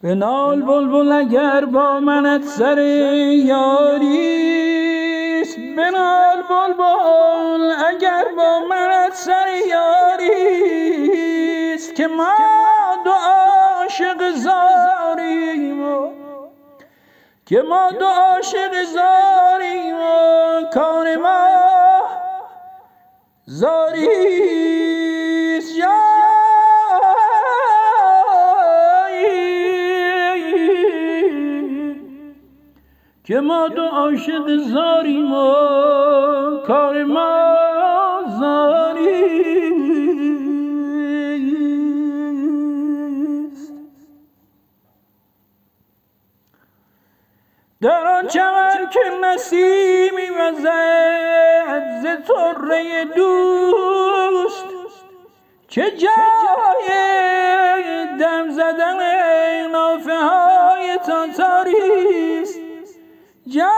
بنال بلبل اگر با منت سر یاریست، بنال بلبل اگر با منت سر یاریست، که ما دو عاشق زاریم که ما دو عاشق زاریم و کار ما زاریست. که ما دو عاشق زاریم و کار ما زاریست. در آن چمن که نسیمی وزد ز طره دوست، چه جای دم زدن نافه های تاتاریست. جایی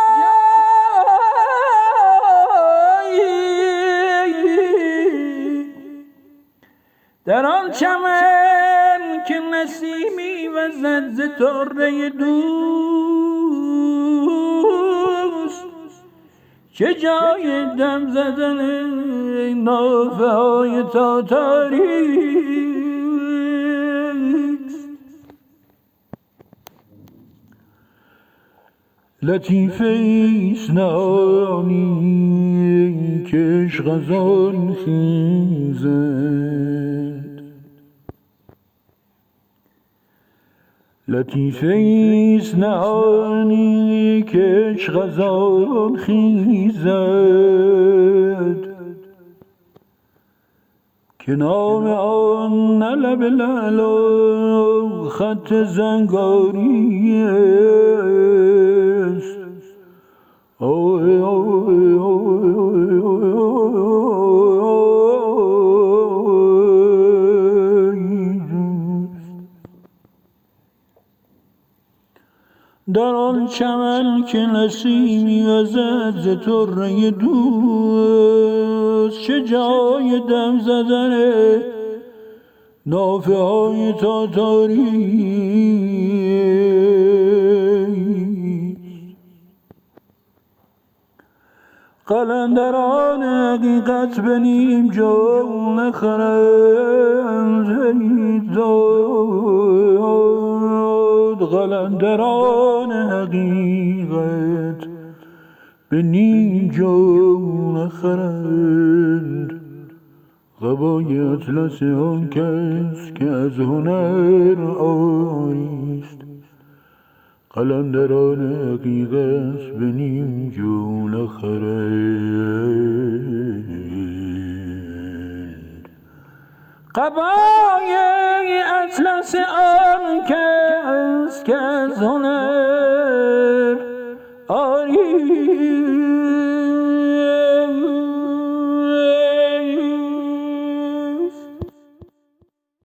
در آن چمن که نسیمی وزد ز طره دوست، چه جای دم زدن نافه های تاتاریست. لطیف ایست نهانی که عشق از آن خیزد، لطیف ایست نهانی که عشق از آن خیزد، که نام آن نه لب لعل و خط زنگاری است. در آن چمن که نسیمی وزد ز طره دوست، چه جای دم زدن نافه های تاتاری. قلندران حقیقت به نیم جو نخرند داد، قلندران حقیقت به نیم جو نخرند قبای اطلس آن کس که از هنر عاریست. قلندران حقیقت به نیم جو نخرند قبای اطلس